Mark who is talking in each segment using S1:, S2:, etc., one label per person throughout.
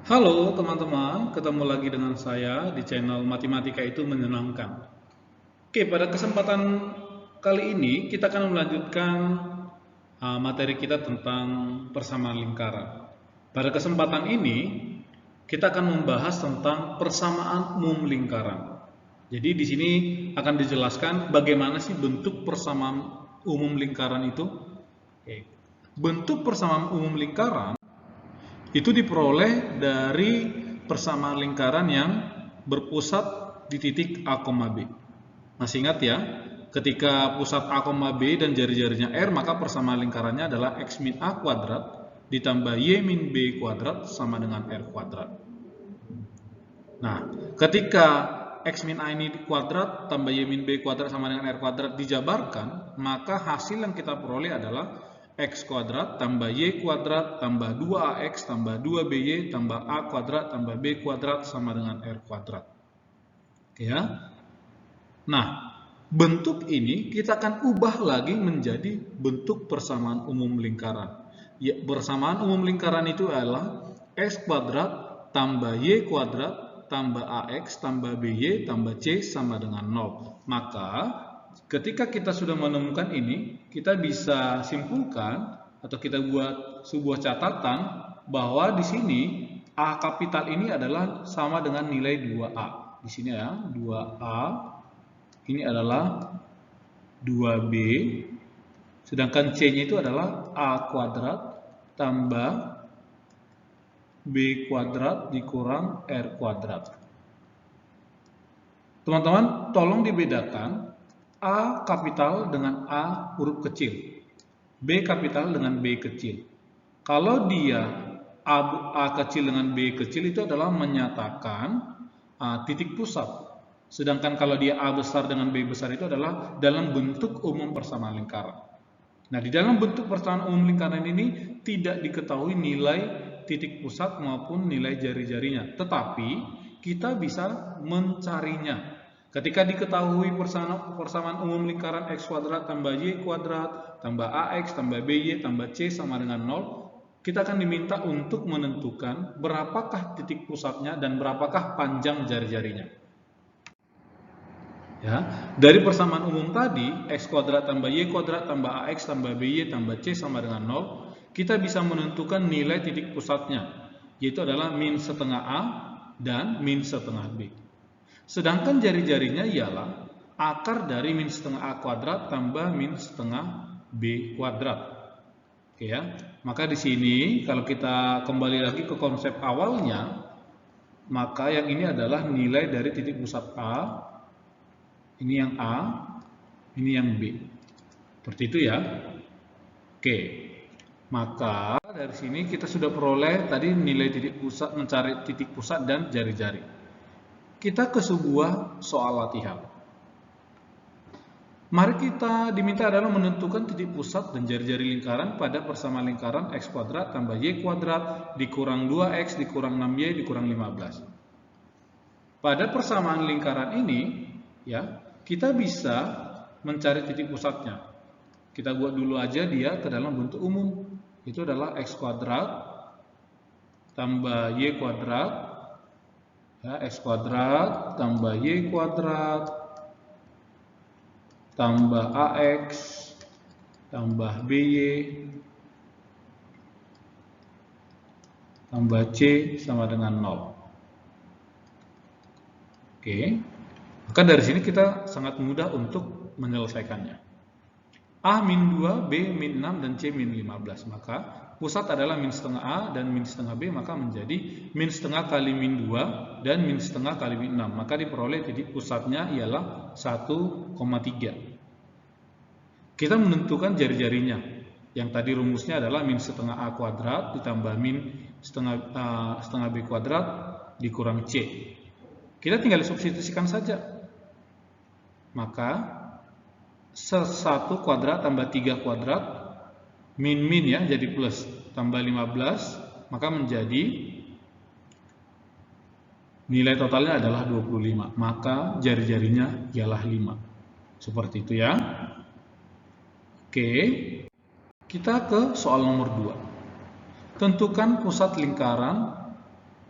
S1: Halo teman-teman, ketemu lagi dengan saya di channel Matematika itu Menyenangkan. Oke, pada kesempatan kali ini kita akan melanjutkan materi kita tentang persamaan lingkaran. Pada kesempatan ini kita akan membahas tentang persamaan umum lingkaran. Jadi di sini akan dijelaskan bagaimana sih bentuk persamaan umum lingkaran itu. Oke. Bentuk persamaan umum lingkaran itu diperoleh dari persamaan lingkaran yang berpusat di titik A, B. Masih ingat ya, ketika pusat A, B dan jari-jarinya R, maka persamaan lingkarannya adalah X min A kuadrat ditambah Y min B kuadrat sama dengan R kuadrat. Nah, ketika X min A ini kuadrat tambah Y min B kuadrat sama dengan R kuadrat dijabarkan, maka hasil yang kita peroleh adalah X kuadrat tambah Y kuadrat tambah 2AX tambah 2BY tambah A kuadrat tambah B kuadrat sama dengan R kuadrat. Ya. Nah, bentuk ini kita akan ubah lagi menjadi bentuk persamaan umum lingkaran. Ya, persamaan umum lingkaran itu adalah X kuadrat tambah Y kuadrat tambah AX tambah BY tambah C sama dengan 0. Maka ketika kita sudah menemukan ini, kita bisa simpulkan atau kita buat sebuah catatan bahwa di sini A kapital ini adalah sama dengan nilai 2A. Di sini ya, 2A ini adalah 2B, sedangkan C-nya itu adalah A kuadrat tambah B kuadrat dikurang R kuadrat. Teman-teman, tolong dibedakan A kapital dengan A huruf kecil, B kapital dengan B kecil. Kalau dia A kecil dengan B kecil itu adalah menyatakan titik pusat. Sedangkan kalau dia A besar dengan B besar itu adalah dalam bentuk umum persamaan lingkaran. Nah, di dalam bentuk persamaan umum lingkaran ini tidak diketahui nilai titik pusat maupun nilai jari-jarinya. Tetapi kita bisa mencarinya. Ketika diketahui persamaan umum lingkaran X kuadrat tambah Y kuadrat tambah AX tambah BY tambah C sama dengan 0, kita akan diminta untuk menentukan berapakah titik pusatnya dan berapakah panjang jari-jarinya. Ya, dari persamaan umum tadi, X kuadrat tambah Y kuadrat tambah AX tambah BY tambah C sama dengan 0, kita bisa menentukan nilai titik pusatnya, yaitu adalah min setengah A dan min setengah B. Sedangkan jari-jarinya ialah akar dari min setengah A kuadrat tambah min setengah B kuadrat. Oke ya, maka di sini kalau kita kembali lagi ke konsep awalnya, maka yang ini adalah nilai dari titik pusat A, ini yang A, ini yang B. Seperti itu ya. Oke, maka dari sini kita sudah peroleh tadi nilai titik pusat, mencari titik pusat dan jari-jari. Kita ke sebuah soal latihan. Mari kita diminta adalah menentukan titik pusat dan jari-jari lingkaran pada persamaan lingkaran X kuadrat tambah Y kuadrat dikurang 2X dikurang 6Y dikurang 15. Pada persamaan lingkaran ini, ya, kita bisa mencari titik pusatnya. Kita buat dulu aja dia ke dalam bentuk umum. Itu adalah X kuadrat tambah Y kuadrat. Ya, X kuadrat tambah Y kuadrat tambah AX tambah BY tambah C sama dengan 0. Oke, maka dari sini kita sangat mudah untuk menyelesaikannya. A min 2, B min 6, dan C min 15. Maka pusat adalah min setengah A dan min setengah B, maka menjadi min setengah kali min 2 dan min setengah kali min 6. Maka diperoleh titik pusatnya ialah 1,3. Kita menentukan jari-jarinya. Yang tadi rumusnya adalah min setengah A kuadrat ditambah min setengah B kuadrat dikurang C. Kita tinggal substitusikan saja. Maka 1 kuadrat tambah 3 kuadrat min ya jadi plus tambah 15, maka menjadi nilai totalnya adalah 25, maka jari-jarinya ialah 5. Seperti itu ya. Oke, kita ke soal nomor 2. Tentukan pusat lingkaran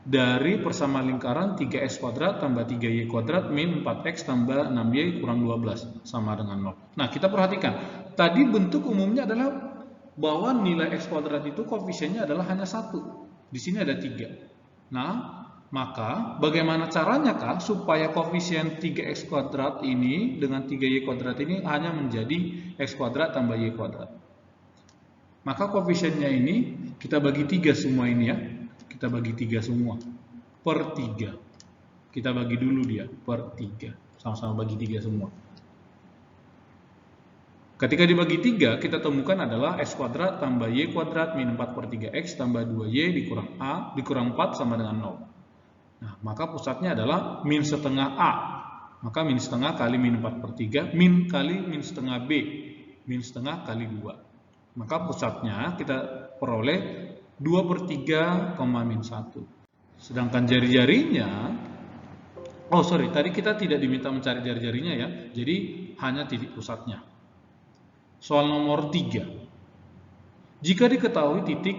S1: dari persamaan lingkaran 3x kuadrat tambah 3y kuadrat min 4x tambah 6y kurang 12 sama dengan 0. Nah, kita perhatikan. Tadi bentuk umumnya adalah bahwa nilai x kuadrat itu koefisiennya adalah hanya 1. Di sini ada 3. Nah, maka bagaimana caranya kah supaya koefisien 3x kuadrat ini dengan 3y kuadrat ini hanya menjadi x kuadrat tambah y kuadrat? Maka koefisiennya ini kita bagi 3 semua ini ya. Kita bagi 3 semua per 3. Kita bagi dulu dia per 3. Sama-sama bagi 3 semua. Ketika dibagi 3, kita temukan adalah x kuadrat tambah y kuadrat min 4 per 3x tambah 2y dikurang a dikurang 4 sama dengan 0. Nah, maka pusatnya adalah min setengah a. Maka min setengah kali min 4 per 3, min kali min setengah b. Min setengah kali 2. Maka pusatnya kita peroleh 2 per 3, min 1. Sedangkan jari-jarinya, tadi kita tidak diminta mencari jari-jarinya ya. Jadi hanya titik pusatnya. Soal nomor 3. Jika diketahui titik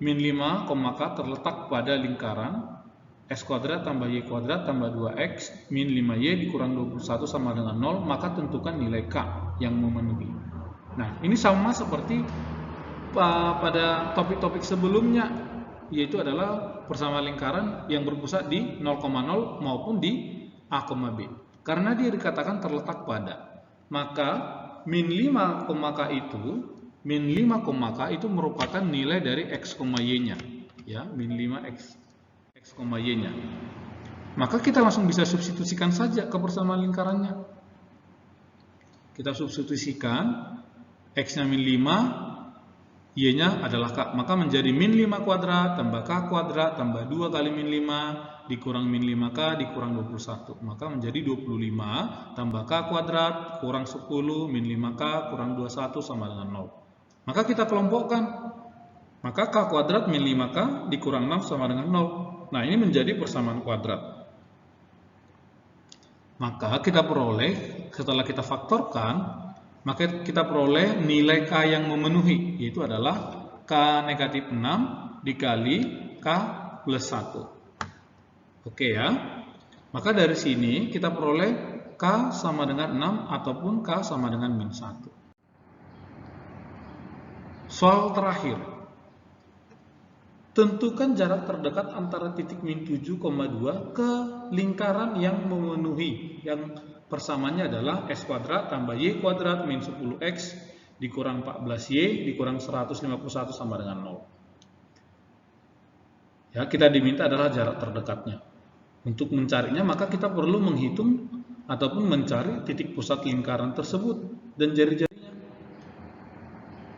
S1: min 5, k terletak pada lingkaran x kuadrat tambah y kuadrat tambah 2x min 5y dikurang 21 sama dengan 0, maka tentukan nilai k yang memenuhi. Nah, ini sama seperti pada topik-topik sebelumnya, yaitu adalah persamaan lingkaran yang berpusat di 0,0 maupun di a, b. Karena dia dikatakan terletak pada, maka min 5, k itu merupakan nilai dari x, y-nya. Ya, min 5x y-nya. Maka kita langsung bisa substitusikan saja ke persamaan lingkarannya. Kita substitusikan x-nya min 5, y-nya adalah k, maka menjadi min 5 kuadrat tambah k kuadrat tambah 2 kali min 5 dikurang min 5k dikurang 21. Maka menjadi 25 tambah k kuadrat kurang 10 min 5k kurang 21 sama dengan 0. Maka kita kelompokkan. Maka k kuadrat min 5k dikurang 6 sama dengan 0. Nah, ini menjadi persamaan kuadrat. Maka kita peroleh, setelah kita faktorkan, maka kita peroleh nilai K yang memenuhi, yaitu adalah K negatif 6 dikali K plus 1. Oke ya. Maka dari sini kita peroleh K sama dengan 6 ataupun K sama dengan min 1. Soal terakhir. Tentukan jarak terdekat antara titik min 7,2 ke lingkaran yang memenuhi, yang persamaannya adalah x kuadrat tambah y kuadrat min 10x dikurang 14y dikurang 151 sama dengan 0. Ya, kita diminta adalah jarak terdekatnya. Untuk mencarinya maka kita perlu menghitung ataupun mencari titik pusat lingkaran tersebut dan jari-jarinya.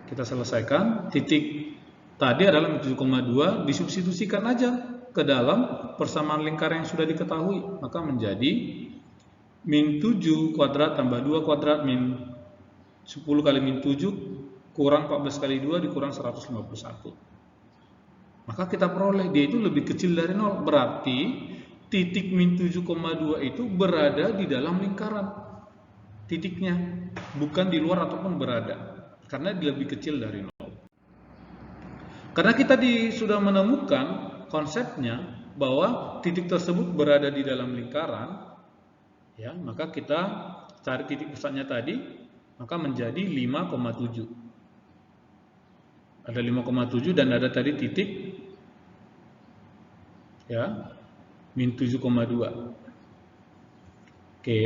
S1: Kita selesaikan. Titik tadi adalah min 7,2, disubstitusikan aja ke dalam persamaan lingkaran yang sudah diketahui. Maka menjadi min 7 kuadrat tambah 2 kuadrat min 10 kali min 7 kurang 14 kali 2 dikurang 151. Maka kita peroleh dia itu lebih kecil dari 0. Berarti titik min 7,2 itu berada di dalam lingkaran titiknya, bukan di luar ataupun berada, karena dia lebih kecil dari 0. Karena kita sudah menemukan konsepnya bahwa titik tersebut berada di dalam lingkaran, ya, maka kita cari titik pusatnya tadi, maka menjadi 5,7. Ada 5,7 dan ada tadi titik, ya, min 7,2. Oke,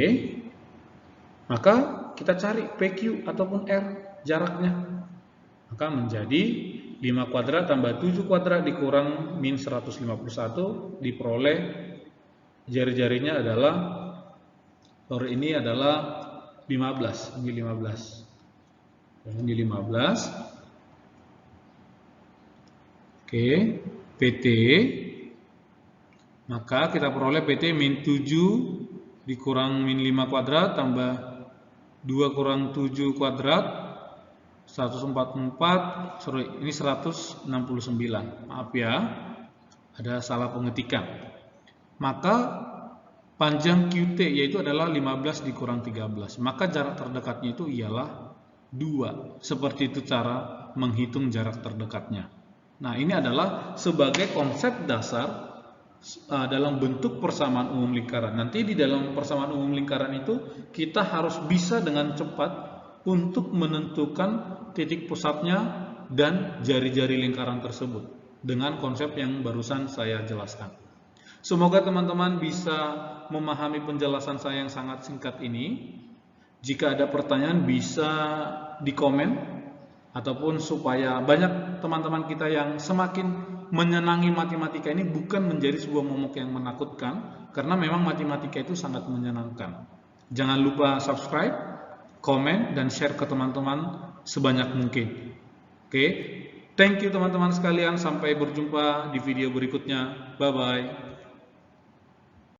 S1: maka kita cari PQ ataupun R jaraknya, maka menjadi 5 kuadrat tambah 7 kuadrat dikurang min 151, diperoleh jari-jarinya adalah, ini adalah 15, ini 15. Ini 15. Oke, PT. Maka kita peroleh PT min 7 dikurang min 5 kuadrat tambah 2 kurang 7 kuadrat 144, ini 169. Maaf ya, ada salah pengetikan. Maka panjang QT yaitu adalah 15 dikurang 13. Maka jarak terdekatnya itu ialah 2. Seperti itu cara menghitung jarak terdekatnya. Nah, ini adalah sebagai konsep dasar dalam bentuk persamaan umum lingkaran. Nanti di dalam persamaan umum lingkaran itu kita harus bisa dengan cepat untuk menentukan titik pusatnya dan jari-jari lingkaran tersebut dengan konsep yang barusan saya jelaskan. Semoga teman-teman bisa memahami penjelasan saya yang sangat singkat ini. Jika ada pertanyaan bisa di komen, ataupun supaya banyak teman-teman kita yang semakin menyenangi matematika ini, bukan menjadi sebuah momok yang menakutkan, karena memang matematika itu sangat menyenangkan. Jangan lupa subscribe, komen, dan share ke teman-teman sebanyak mungkin. Oke, thank you teman-teman sekalian, sampai berjumpa di video berikutnya. Bye-bye.